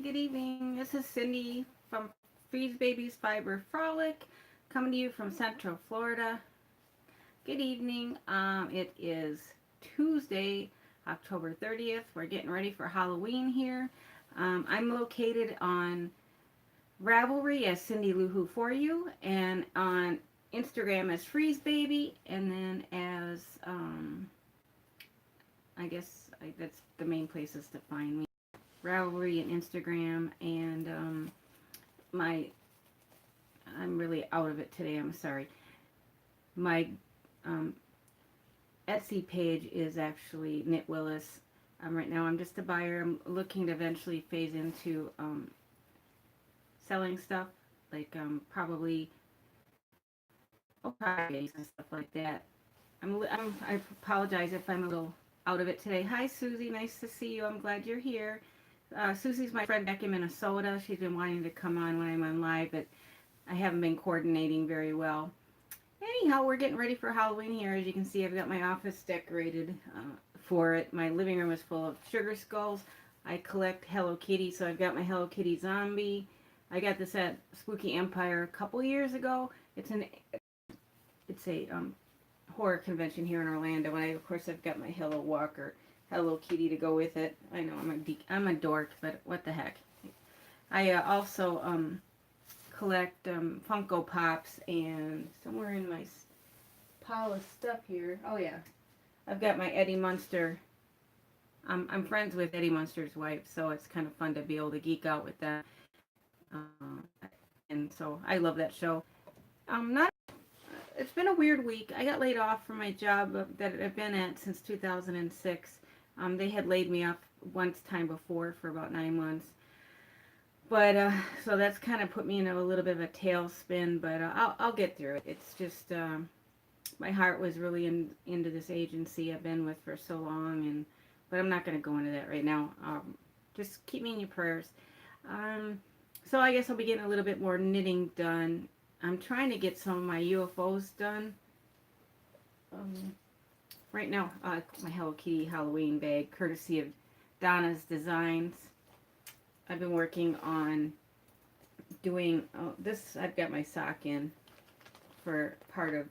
good evening. This is Cindy from Freezebabee's Fiber Frolic, coming to you from Central Florida. Good evening. It is Tuesday, October 30th. We're getting ready for Halloween here. I'm located on Ravelry as Cindy Lou Who For You, and on Instagram as Freezebabee, and then as that's the main places to find me. Ravelry and Instagram, and I'm really out of it today, I'm sorry. My Etsy page is actually Knitwillis. Right now I'm just a buyer. I'm looking to eventually phase into selling stuff, like probably Fridays and stuff like that. I apologize if I'm a little out of it today. Hi Susie, nice to see you. I'm glad you're here. Susie's my friend back in Minnesota. She's been wanting to come on when I'm on live, but I haven't been coordinating very well. Anyhow, we're getting ready for Halloween here. As you can see, I've got my office decorated for it. My living room is full of sugar skulls. I collect Hello Kitty, so I've got my Hello Kitty zombie. I got this at Spooky Empire a couple years ago. It's a horror convention here in Orlando, and of course I've got my Hello Walker Hello Kitty to go with it. I know I'm a dork, but what the heck. I also collect Funko Pops, and somewhere in my pile of stuff here, oh yeah, I've got my Eddie Munster. I'm friends with Eddie Munster's wife, so it's kind of fun to be able to geek out with that. And so I love that show. It's been a weird week. I got laid off from my job that I've been at since 2006. They had laid me off once time before for about 9 months. But, so that's kind of put me in a little bit of a tailspin, but I'll get through it. It's just, my heart was really into this agency I've been with for so long, but I'm not going to go into that right now. Just keep me in your prayers. So I guess I'll be getting a little bit more knitting done. I'm trying to get some of my UFOs done. Right now, my Hello Kitty Halloween bag, courtesy of Donna's Designs. I've been working on doing this. I've got my sock in for part of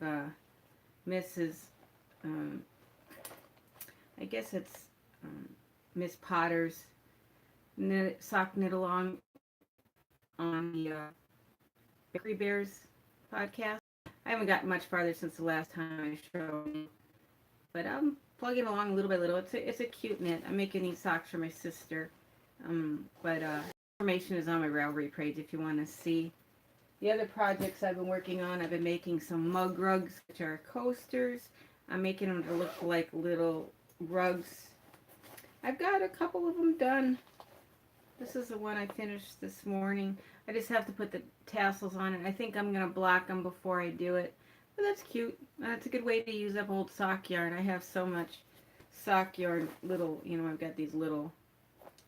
Mrs. I guess it's Miss Potter's sock knit along on the Bakery Bears podcast. I haven't gotten much farther since the last time I showed you, but I'm plugging along little by little. It's a cute knit. I'm making these socks for my sister. But information is on my Ravelry page if you want to see the other projects I've been working on. I've been making some mug rugs, which are coasters. I'm making them to look like little rugs. I've got a couple of them done. This is the one I finished this morning. I just have to put the tassels on it. I think I'm going to block them before I do it. But that's cute. It's a good way to use up old sock yarn. I have so much sock yarn, I've got these little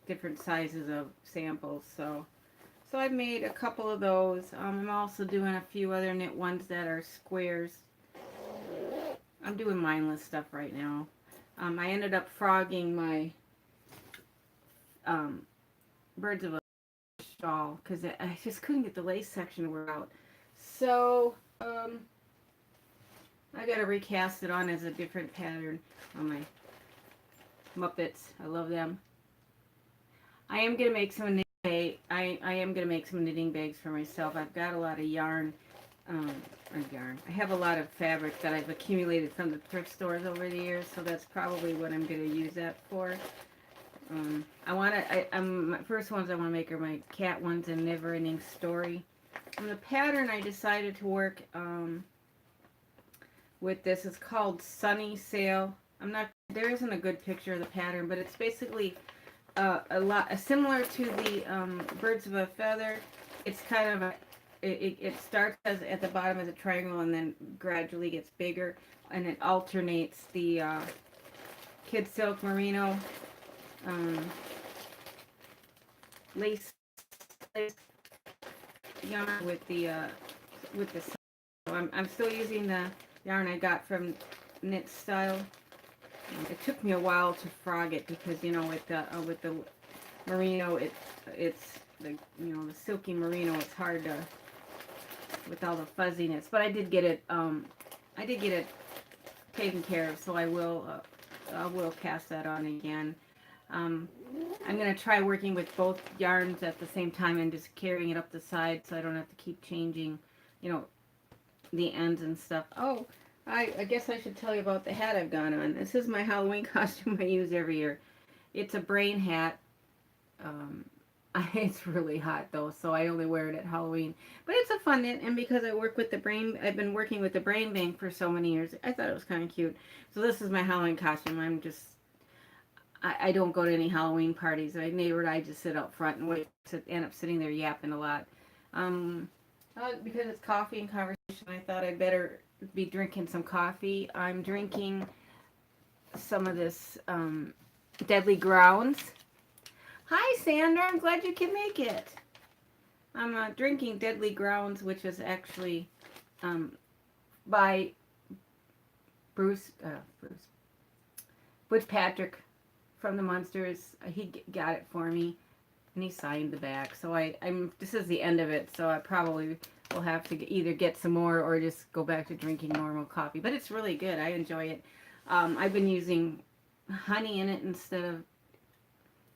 different sizes of samples. So I've made a couple of those. I'm also doing a few other knit ones that are squares. I'm doing mindless stuff right now. I ended up frogging my Birds of a shawl because I just couldn't get the lace section to work out. So I got to recast it on as a different pattern on my Muppets. I love them. I am gonna make some knitting. I am gonna make some knitting bags for myself. I've got a lot of yarn. I have a lot of fabric that I've accumulated from the thrift stores over the years, so that's probably what I'm gonna use that for. My first ones I want to make are my cat ones and Never Ending Story. And the pattern I decided to work with this is called Sunny Sail. There isn't a good picture of the pattern, but it's basically similar to the Birds of a Feather. It's kind of it starts at the bottom as a triangle and then gradually gets bigger, and it alternates the Kid Silk Merino lace yarn with the so I'm still using the yarn I got from Knit Style. It took me a while to frog it because with the merino it's the, you know, the silky merino. It's hard to, with all the fuzziness, but I did get it taken care of, so I will cast that on again. I'm going to try working with both yarns at the same time and just carrying it up the side so I don't have to keep changing, you know, the ends and stuff. Oh, I guess I should tell you about the hat I've got on. This is my Halloween costume I use every year. It's a brain hat. It's really hot though, so I only wear it at Halloween. But it's a fun knit, and because I work with the brain, I've been working with the brain bank for so many years, I thought it was kind of cute. So this is my Halloween costume. I don't go to any Halloween parties. My neighbor and I just sit out front and wait to end up sitting there yapping a lot. Because it's coffee and conversation, I thought I'd better be drinking some coffee. I'm drinking some of this Deadly Grounds. Hi, Sandra. I'm glad you can make it. I'm drinking Deadly Grounds, which is actually by Butch Patrick from the Munsters. He got it for me, and he signed the back. So this is the end of it, so I probably will have to either get some more or just go back to drinking normal coffee. But it's really good. I enjoy it. I've been using honey in it instead of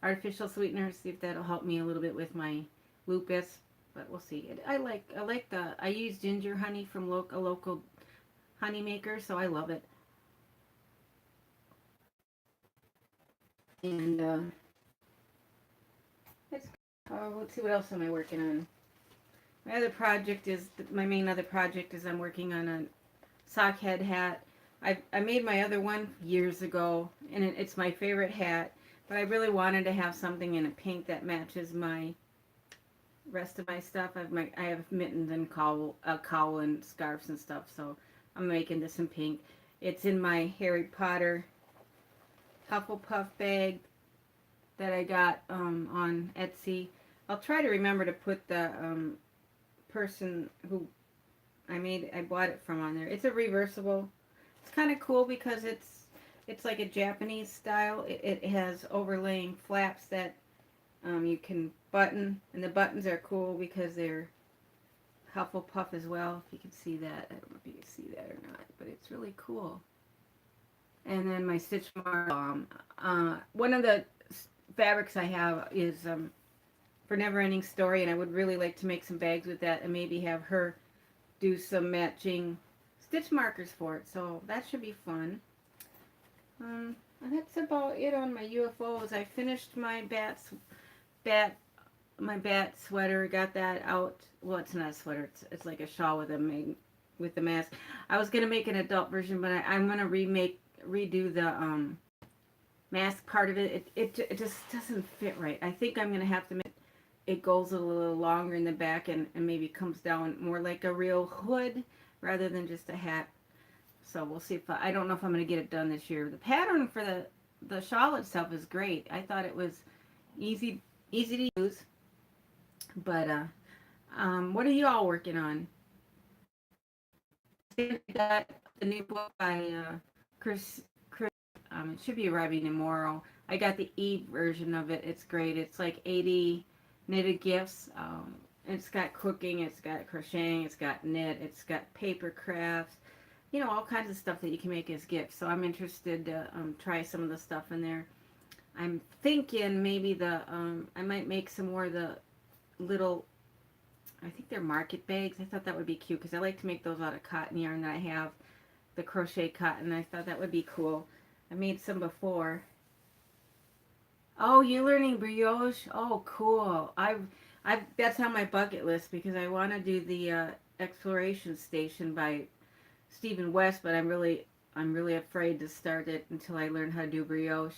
artificial sweeteners. See if that'll help me a little bit with my lupus. But we'll see. I use ginger honey from a local honey maker, so I love it. And let's see, what else am I working on? My main other project is I'm working on a sock head hat. I made my other one years ago, and it's my favorite hat, but I really wanted to have something in a pink that matches my rest of my stuff. I have mittens and cowl and scarves and stuff, so I'm making this in pink. It's in my Harry Potter Hufflepuff bag that I got on Etsy. I'll try to remember to put the person who I bought it from on there. It's a reversible. It's kind of cool because it's like a Japanese style. It has overlaying flaps that you can button, and the buttons are cool because they're Hufflepuff as well. If you can see that, I don't know if you can see that or not, but it's really cool. And then my stitch mark. One of the fabrics I have is for Never Ending Story, and I would really like to make some bags with that and maybe have her do some matching stitch markers for it. So that should be fun. And that's about it on my UFOs. I finished my bat sweater. Got that out. Well, it's not a sweater. It's like a shawl with the mask. I was gonna make an adult version, but I'm gonna redo the mask part of it. It just doesn't fit right. I think I'm gonna have to make it goes a little longer in the back and maybe comes down more like a real hood rather than just a hat. So we'll see if I don't know if I'm gonna get it done this year. The pattern for the shawl itself is great. I thought it was easy to use. But what are you all working on? I got the new book by Chris. It should be arriving tomorrow. I got the e-version of it. It's great. It's like 80 knitted gifts. It's got cooking. It's got crocheting. It's got knit. It's got paper crafts. You know, all kinds of stuff that you can make as gifts. So I'm interested to try some of the stuff in there. I'm thinking maybe I might make some more of the little, I think they're market bags. I thought that would be cute because I like to make those out of cotton yarn that I have, the crochet cotton. I thought that would be cool. I made some before. Oh, you're learning brioche? Oh, cool. That's on my bucket list because I want to do the exploration station by Stephen West, but I'm really afraid to start it until I learn how to do brioche.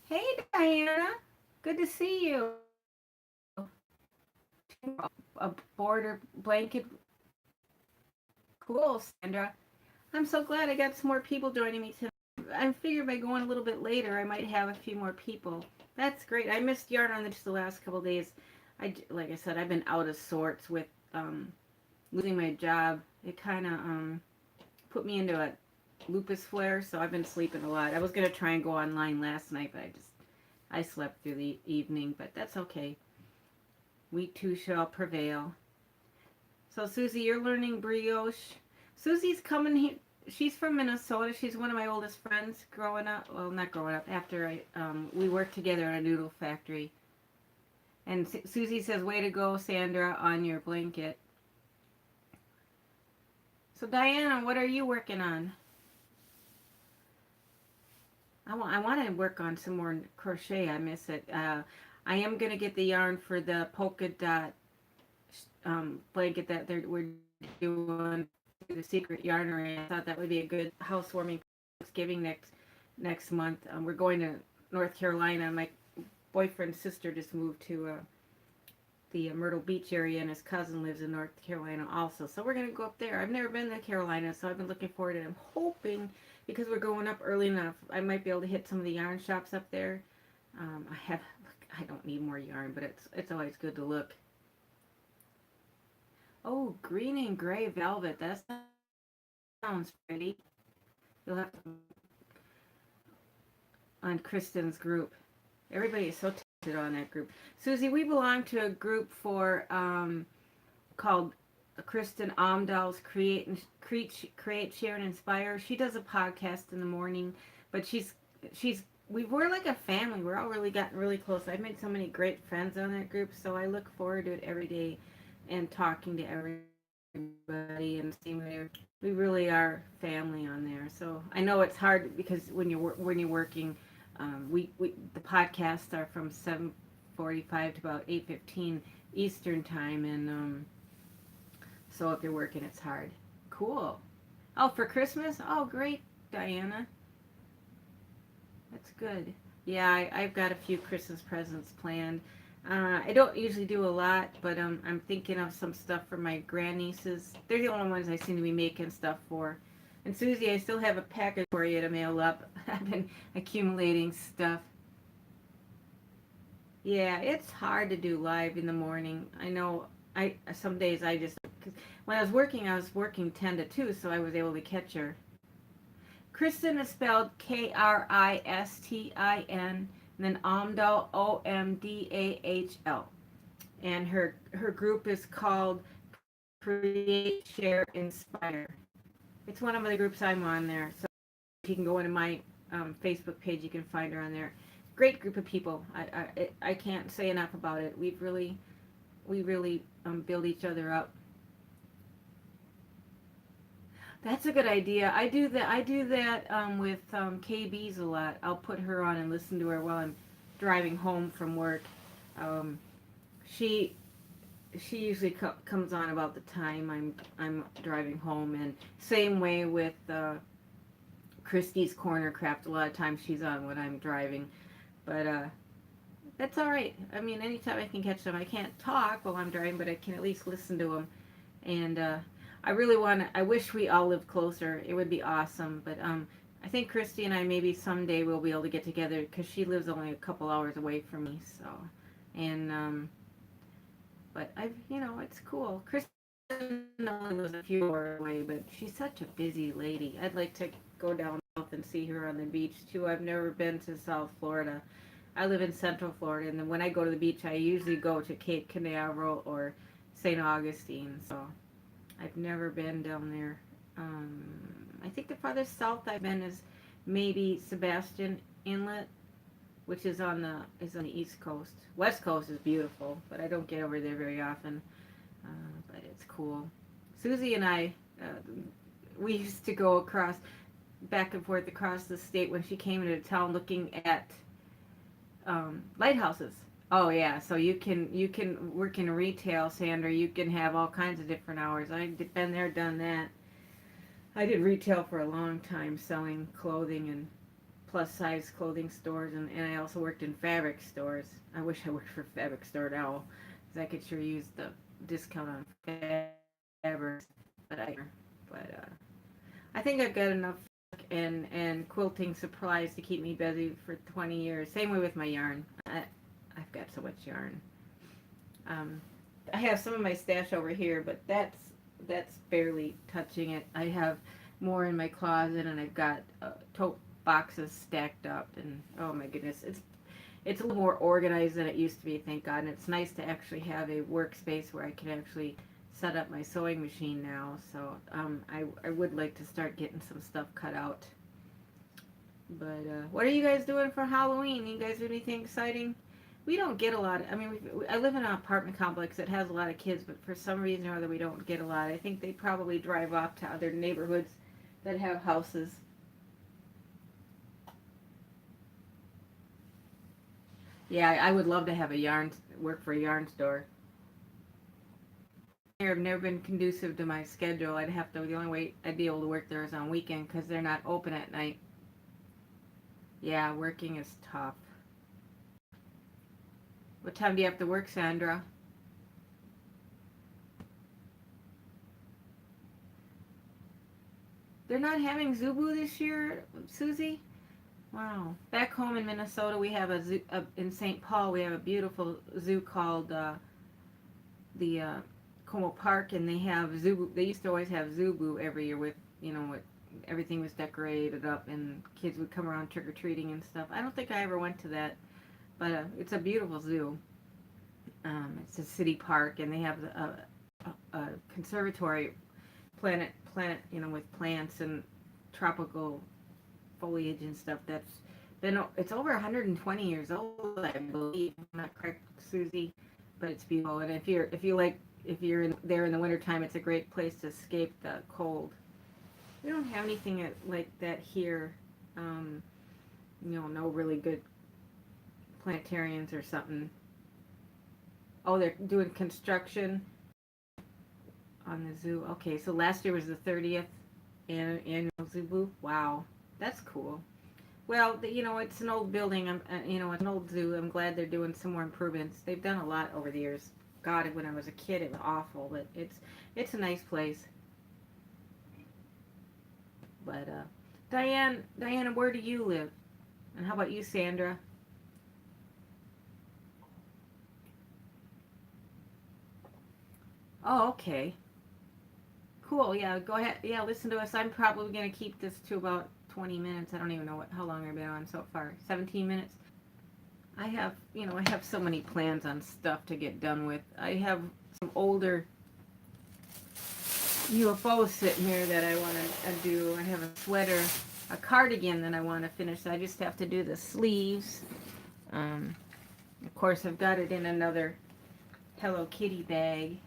Hey, Diana. Good to see you. A border blanket. Cool, Sandra. I'm so glad I got some more people joining me tonight. I figured by going a little bit later, I might have a few more people. That's great. I missed yarn on just the last couple days. Like I said, I've been out of sorts with losing my job. It kind of put me into a lupus flare, so I've been sleeping a lot. I was going to try and go online last night, but I slept through the evening, but that's okay. We too shall prevail. So Susie, you're learning brioche. Susie's coming here. She's from Minnesota. She's one of my oldest friends growing up. Well, not growing up. After we worked together in a noodle factory. And Susie says, "Way to go, Sandra, on your blanket." So Diana, what are you working on? I want to work on some more crochet. I miss it. I am going to get the yarn for the polka dot blanket that we're doing, the Secret Yarnery. I thought that would be a good housewarming Thanksgiving next month. We're going to North Carolina. My boyfriend's sister just moved to the Myrtle Beach area, and his cousin lives in North Carolina also. So we're going to go up there. I've never been to Carolina, so I've been looking forward to it. I'm hoping, because we're going up early enough, I might be able to hit some of the yarn shops up there. I don't need more yarn, but it's always good to look. Oh, green and gray velvet. That sounds pretty. You'll have to on Kristen's group. Everybody is so talented on that group. Susie, we belong to a group for called Kristen Armdahl's Create, Share, and Inspire. She does a podcast in the morning, but we're like a family. We're all really gotten really close. I've made so many great friends on that group, so I look forward to it every day and talking to everybody and seeing we really are family on there. So I know it's hard because when you're working, the podcasts are from 7:45 to about 8:15 Eastern time, and so if you're working, it's hard. Cool. Oh, for Christmas? Oh, great, Diana. That's good. Yeah, I've got a few Christmas presents planned. I don't usually do a lot, but I'm thinking of some stuff for my grandnieces. They're the only ones I seem to be making stuff for. And Susie, I still have a package for you to mail up. I've been accumulating stuff. Yeah, it's hard to do live in the morning. I know. Some days I just, cause when I was working 10 to 2, so I was able to catch her. Kristin is spelled Kristin, and then Omdahl, Omdahl. And her group is called Create, Share, Inspire. It's one of the groups I'm on there. So if you can go into my Facebook page, you can find her on there. Great group of people. I can't say enough about it. We really build each other up. That's a good idea. I do that with KB's a lot. I'll put her on and listen to her while I'm driving home from work. She usually comes on about the time I'm driving home, and same way with Christie's Corner Craft. A lot of times she's on when I'm driving, but that's all right. I mean, anytime I can catch them. I can't talk while I'm driving, but I can at least listen to them. And I wish we all lived closer. It would be awesome. But I think Christy and I maybe someday we'll be able to get together because she lives only a couple hours away from me. So, and but it's cool. Christy only lives a few hours away, but she's such a busy lady. I'd like to go down south and see her on the beach too. I've never been to South Florida. I live in Central Florida, and then when I go to the beach, I usually go to Cape Canaveral or St. Augustine. So I've never been down there. I think the farthest south I've been is maybe Sebastian Inlet, which is on the East Coast. West Coast is beautiful, but I don't get over there very often. But it's cool. Susie and I, we used to go back and forth across the state when she came into town looking at lighthouses. Oh yeah, so you can work in retail, Sandra. You can have all kinds of different hours. I've been there, done that. I did retail for a long time, selling clothing and plus size clothing stores, and I also worked in fabric stores. I wish I worked for a fabric store now, because I could sure use the discount on fabrics. But I think I've got enough and quilting supplies to keep me busy for 20 years. Same way with my yarn. I've got so much yarn. I have some of my stash over here, but that's barely touching it. I have more in my closet, and I've got tote boxes stacked up, and oh my goodness, it's a little more organized than it used to be, thank God. And it's nice to actually have a workspace where I can actually set up my sewing machine now. So I would like to start getting some stuff cut out. But what are you guys doing for Halloween? You guys do anything exciting? We don't get a lot. I mean, I live in an apartment complex that has a lot of kids, but for some reason or other, we don't get a lot. I think they probably drive off to other neighborhoods that have houses. Yeah, I would love to have a work for a yarn store. I've never been conducive to my schedule. The only way I'd be able to work there is on weekend because they're not open at night. Yeah, working is tough. What time do you have to work, Sandra? They're not having Zubu this year, Susie? Wow. Back home in Minnesota, we have a zoo, in St. Paul, we have a beautiful zoo called the Como Park, and they have Zubu. They used to always have Zubu every year with, with everything was decorated up, and kids would come around trick-or-treating and stuff. I don't think I ever went to that, but it's a beautiful zoo. It's a city park, and they have a conservatory planet, with plants and tropical foliage and stuff. It's over 120 years old, I believe. I'm not correct, Susie, but it's beautiful. And if you're there in the wintertime, it's a great place to escape the cold. We don't have anything like that here. No really good planetariums or something. Oh, they're doing construction on the zoo. Okay, so last year was the 30th annual zoo. Wow, that's cool. Well, it's an old building. It's an old zoo. I'm glad they're doing some more improvements. They've done a lot over the years. God, when I was a kid, it was awful, but it's a nice place. But Diana, where do you live? And how about you, Sandra? Oh, okay. Cool. Yeah, go ahead. Yeah, listen to us. I'm probably going to keep this to about 20 minutes. I don't even know how long I've been on so far. 17 minutes. I have so many plans on stuff to get done with. I have some older UFOs sitting here that I want to do. I have a sweater, a cardigan that I want to finish. I just have to do the sleeves. Of course, I've got it in another Hello Kitty bag.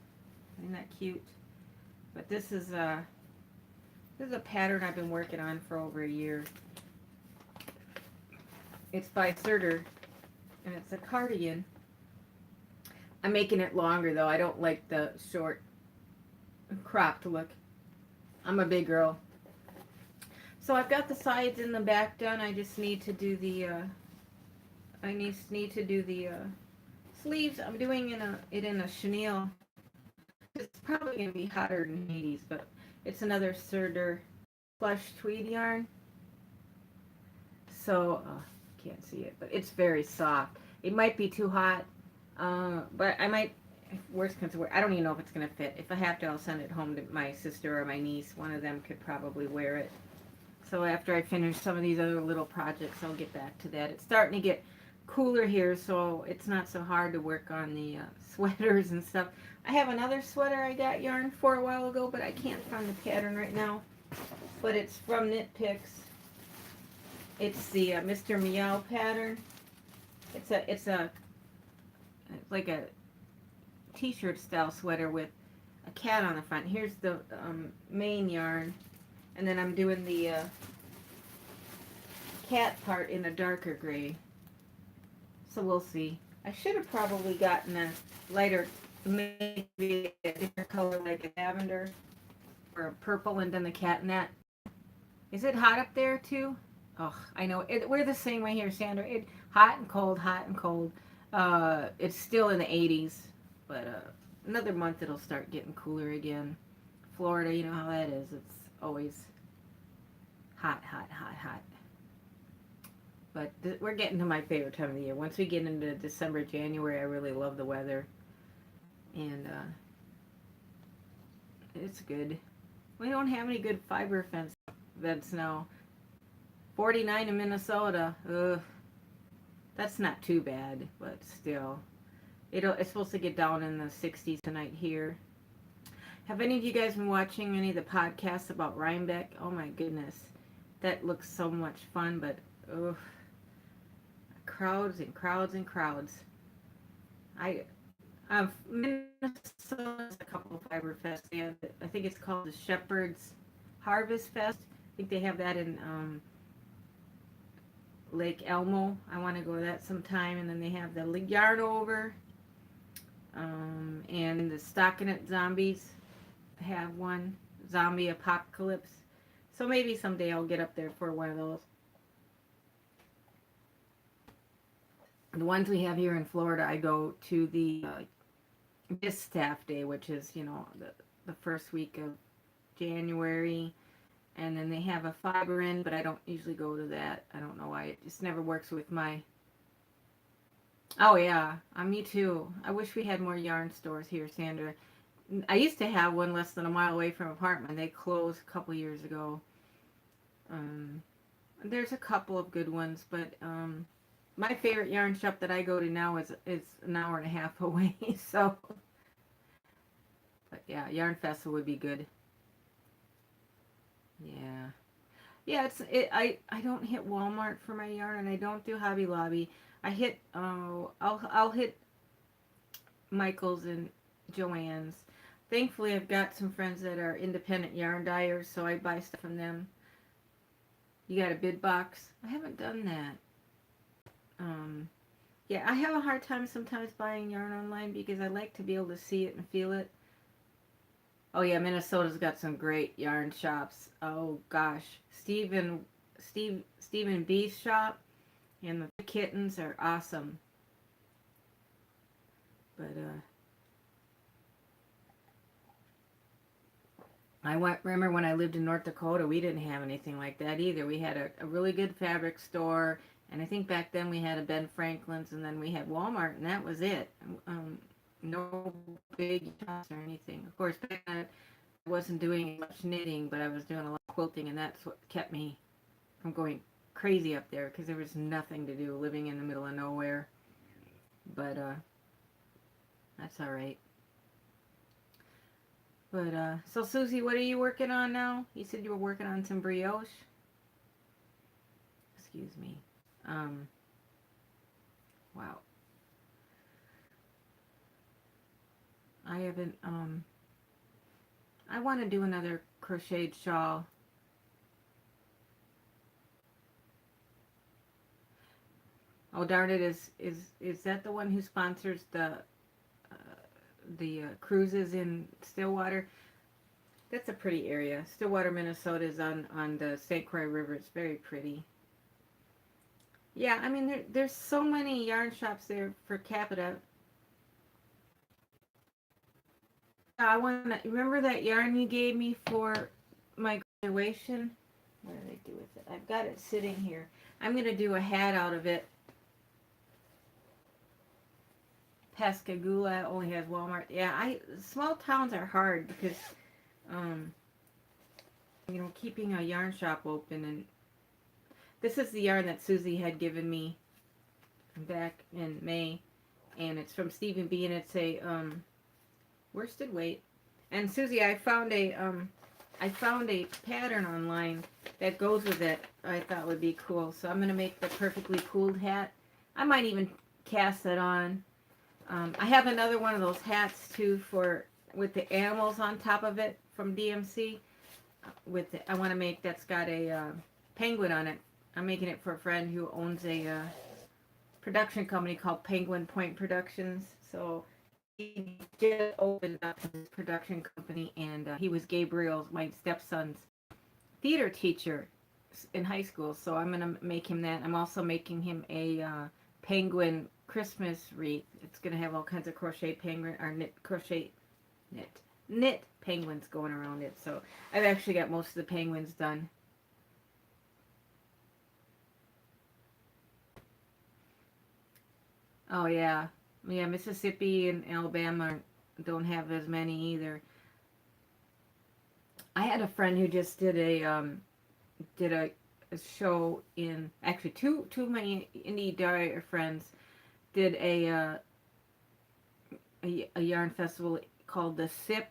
Isn't that cute? But this is a pattern I've been working on for over a year. It's by Serter, and it's a cardigan. I'm making it longer though. I don't like the short cropped look. I'm a big girl. So I've got the sides and the back done. I just need to do the sleeves. I'm doing it in a chenille. It's probably going to be hotter than 80s, but it's another Serter plush tweed yarn. So, can't see it, but it's very soft. It might be too hot, but I might, worst comes to worst, I don't even know if it's going to fit. If I have to, I'll send it home to my sister or my niece. One of them could probably wear it. So after I finish some of these other little projects, I'll get back to that. It's starting to get cooler here, so it's not so hard to work on the sweaters and stuff. I have another sweater I got yarn for a while ago, but I can't find the pattern right now. But it's from Knit Picks. It's the Mr. Meow pattern. It's like a t-shirt style sweater with a cat on the front. Here's the main yarn, and then I'm doing the cat part in a darker gray. So we'll see. I should have probably gotten a lighter, maybe a different color like a lavender or a purple, and done the cat net. Is it hot up there too? Oh, I know. We're the same way here, Sandra. Hot and cold, hot and cold. It's still in the 80s, but another month it'll start getting cooler again. Florida, you know how that is. It's always hot, hot, hot, hot. But we're getting to my favorite time of the year. Once we get into December, January, I really love the weather. And it's good. We don't have any good fiber vents now. 49 in Minnesota. Ugh. That's not too bad, but still. It's supposed to get down in the 60s tonight here. Have any of you guys been watching any of the podcasts about Rhinebeck? Oh my goodness. That looks so much fun, but ugh, crowds and crowds and crowds. Minnesota's a couple of fiber fests. I think it's called the Shepherd's Harvest Fest. I think they have that in Lake Elmo. I want to go to that sometime. And then they have the Yarn Over, and the Stockinette Zombies have one. Zombie Apocalypse. So maybe someday I'll get up there for one of those. The ones we have here in Florida, I go to the Distaff Day, which is, the first week of January. And then they have a fiber in, but I don't usually go to that. I don't know why. It just never works with my... Oh, yeah. Me too. I wish we had more yarn stores here, Sandra. I used to have one less than a mile away from apartment. They closed a couple years ago. There's a couple of good ones, but my favorite yarn shop that I go to now is an hour and a half away. So, but yeah, Yarn Festival would be good. Yeah. Yeah, I don't hit Walmart for my yarn, and I don't do Hobby Lobby. I hit I'll hit Michael's and Joann's. Thankfully, I've got some friends that are independent yarn dyers, so I buy stuff from them. You got a bid box? I haven't done that. Yeah, I have a hard time sometimes buying yarn online because I like to be able to see it and feel it. Oh yeah, Minnesota's got some great yarn shops. Oh gosh, Stephen B's shop and the kittens are awesome. But remember when I lived in North Dakota, we didn't have anything like that either. We had a really good fabric store, and I think back then we had a Ben Franklin's, and then we had Walmart, and that was it. No big shops or anything. Of course, back then I wasn't doing much knitting, but I was doing a lot of quilting, and that's what kept me from going crazy up there, because there was nothing to do living in the middle of nowhere. But that's all right. But so Susie, what are you working on now? You said you were working on some brioche. Excuse me. Wow. I haven't I want to do another crocheted shawl. Oh darn it, is that the one who sponsors the cruises in Stillwater? That's a pretty area. Stillwater, Minnesota is on the St. Croix River. It's very pretty. Yeah, I mean there's so many yarn shops there per capita. I want to remember that yarn you gave me for my graduation. What did I do with it? I've got it sitting here. I'm going to do a hat out of it. Pascagoula only has Walmart. Yeah, small towns are hard because, keeping a yarn shop open. And this is the yarn that Susie had given me back in May, and it's from Stephen B. and it's a worsted weight. And Susie, I found a pattern online that goes with it. I thought would be cool, so I'm gonna make the perfectly cooled hat. I might even cast it on. I have another one of those hats too with the animals on top of it from DMC. I want to make that's got a penguin on it. I'm making it for a friend who owns a production company called Penguin Point Productions. So he just opened up his production company, and he was Gabriel's, my stepson's, theater teacher in high school. So I'm gonna make him that. I'm also making him a penguin Christmas wreath. It's gonna have all kinds of crochet penguin or knit penguins going around it. So I've actually got most of the penguins done. Oh yeah, Mississippi and Alabama don't have as many either. I had a friend who just did a show in, actually two of my indie dyer friends did a yarn festival called the SIP,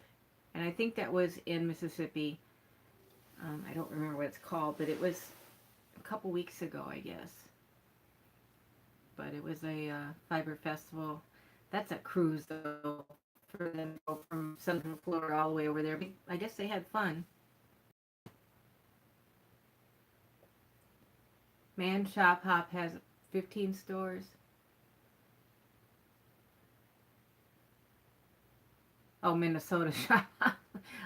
and I think that was in Mississippi. I don't remember what it's called, but it was a couple weeks ago, I guess. But it was a fiber festival. That's a cruise, though, for them to go from Central Florida all the way over there. But I guess they had fun. Man Shop Hop has 15 stores. Oh, Minnesota Shop Hop.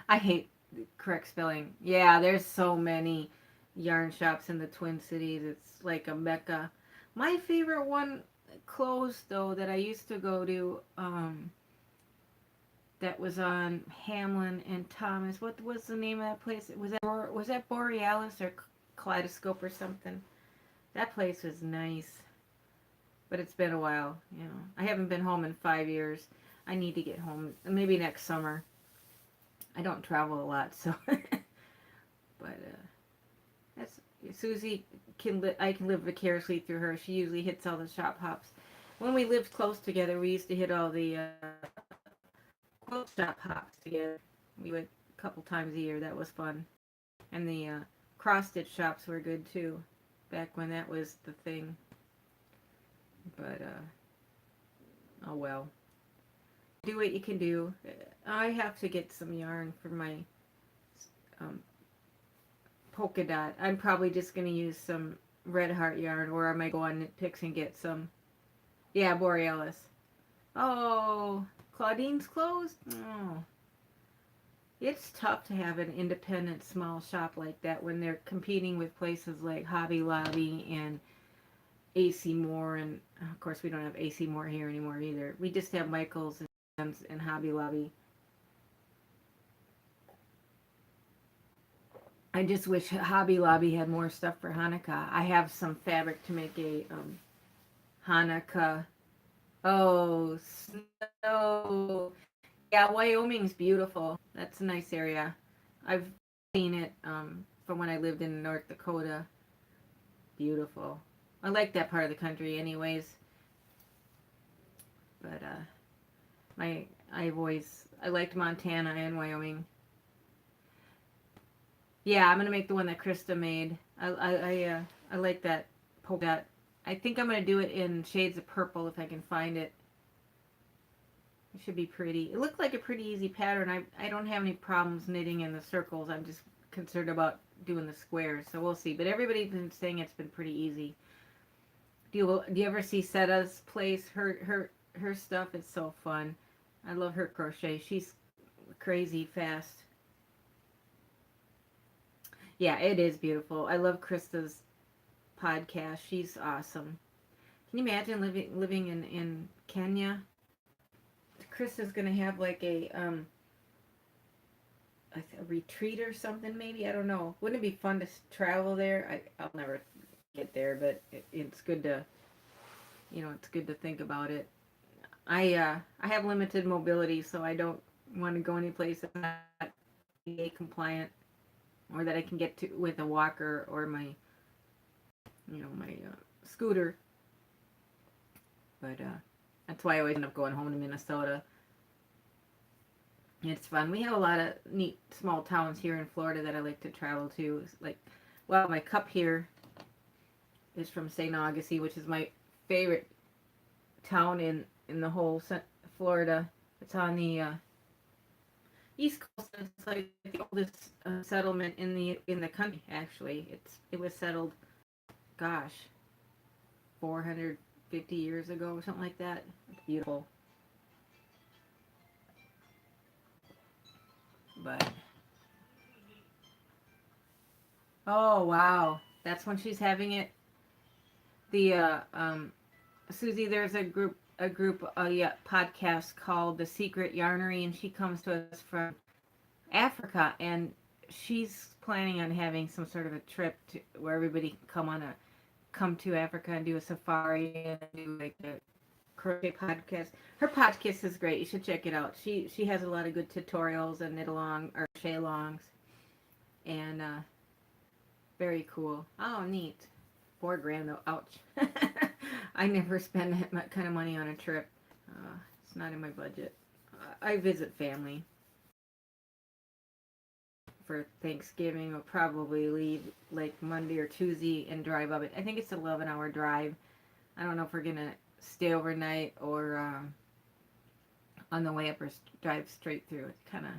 I hate correct spelling. Yeah, there's so many yarn shops in the Twin Cities. It's like a mecca. My favorite one closed, though, that I used to go to, that was on Hamlin and Thomas. What was the name of that place? Was that Borealis or Kaleidoscope or something? That place was nice, but it's been a while. You know, I haven't been home in 5 years. I need to get home, maybe next summer. I don't travel a lot, so. But that's Susie I can live vicariously through her. She usually hits all the shop hops. When we lived close together, we used to hit all the quilt shop hops together. We went a couple times a year. That was fun. And the cross stitch shops were good too, back when that was the thing. But oh well. Do what you can do. I have to get some yarn for my polka dot. I'm probably just going to use some Red Heart yarn, or I might go on Knitpicks and get some. Yeah, Borealis. Oh, Claudine's closed? Oh. It's tough to have an independent small shop like that when they're competing with places like Hobby Lobby and AC Moore, and of course we don't have AC Moore here anymore either. We just have Michael's and Hobby Lobby. I just wish Hobby Lobby had more stuff for Hanukkah. I have some fabric to make a Hanukkah. Oh, snow. Yeah, Wyoming's beautiful. That's a nice area. I've seen it from when I lived in North Dakota. Beautiful. I like that part of the country anyways. But I liked Montana and Wyoming. Yeah, I'm gonna make the one that Krista made. I like that polka dot. I think I'm gonna do it in shades of purple if I can find it. It should be pretty. It looked like a pretty easy pattern. I don't have any problems knitting in the circles. I'm just concerned about doing the squares. So we'll see. But everybody's been saying it's been pretty easy. Do you ever see Setta's place? Her stuff is so fun. I love her crochet. She's crazy fast. Yeah, it is beautiful. I love Krista's podcast. She's awesome. Can you imagine living in Kenya? Krista's gonna have like a retreat or something, maybe. I don't know. Wouldn't it be fun to travel there? I'll never get there, but it's good to, it's good to think about it. I have limited mobility, so I don't want to go any place that's not ADA compliant, or that I can get to with a walker or my scooter. But that's why I always end up going home to Minnesota. It's fun. We have a lot of neat small towns here in Florida that I like to travel to. Like, well, my cup here is from St. Augustine, which is my favorite town in the whole Florida. It's on the East Coast. It's like the oldest settlement in the country. Actually, it was settled, gosh, 450 years ago or something like that. It's beautiful. But oh wow, that's when she's having it. The Susie, there's a podcast called The Secret Yarnery, and she comes to us from Africa, and she's planning on having some sort of a trip where everybody can come to Africa and do a safari and do like a crochet podcast. Her podcast is great. You should check it out. She has a lot of good tutorials and knit along or crochet alongs, and Very cool. Oh, neat. $4 grand though. Ouch. I never spend that kind of money on a trip. It's not in my budget. I visit family for Thanksgiving. We'll probably leave like Monday or Tuesday and drive up. I think it's an 11-hour drive. I don't know if we're gonna stay overnight or on the way up or drive straight through. It's kind of,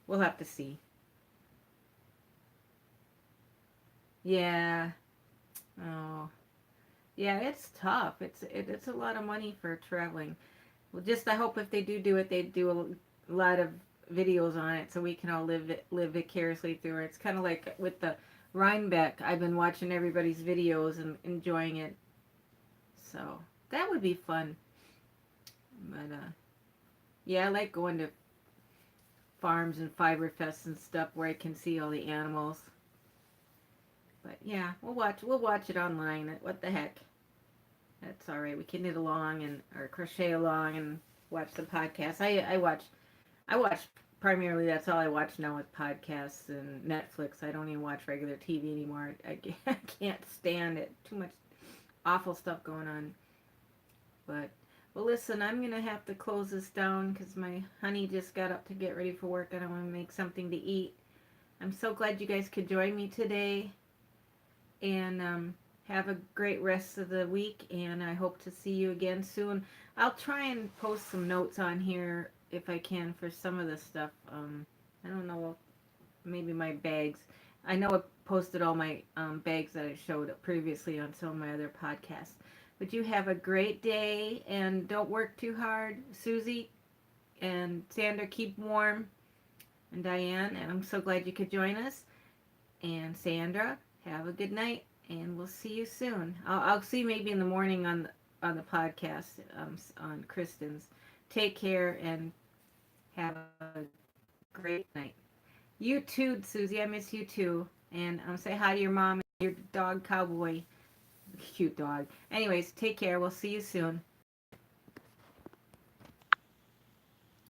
we'll have to see. Yeah. Oh. Yeah, it's tough. It's a lot of money for traveling. Well, just I hope if they do it, they do a lot of videos on it so we can all live vicariously through it. It's kind of like with the Rhinebeck. I've been watching everybody's videos and enjoying it. So that would be fun. But yeah, I like going to farms and fibre fests and stuff where I can see all the animals. But yeah, we'll watch it online. What the heck? That's all right. We can knit along and or crochet along and watch the podcast. I watch primarily. That's all I watch now with podcasts and Netflix. I don't even watch regular TV anymore. I can't stand it. Too much awful stuff going on. But well, listen, I'm gonna have to close this down because my honey just got up to get ready for work and I want to make something to eat. I'm so glad you guys could join me today, and have a great rest of the week, and I hope to see you again soon. I'll try and post some notes on here if I can for some of the stuff. I don't know, maybe my bags. I know I posted all my bags that I showed previously on some of my other podcasts. But you have a great day, and don't work too hard. Susie and Sandra, keep warm. And Diane, and I'm so glad you could join us. And Sandra, have a good night, and we'll see you soon. I'll see you maybe in the morning on the podcast on Kristin's. Take care and have a great night. You too, Susie. I miss you too. And say hi to your mom and your dog, Cowboy. Cute dog. Anyways, take care. We'll see you soon.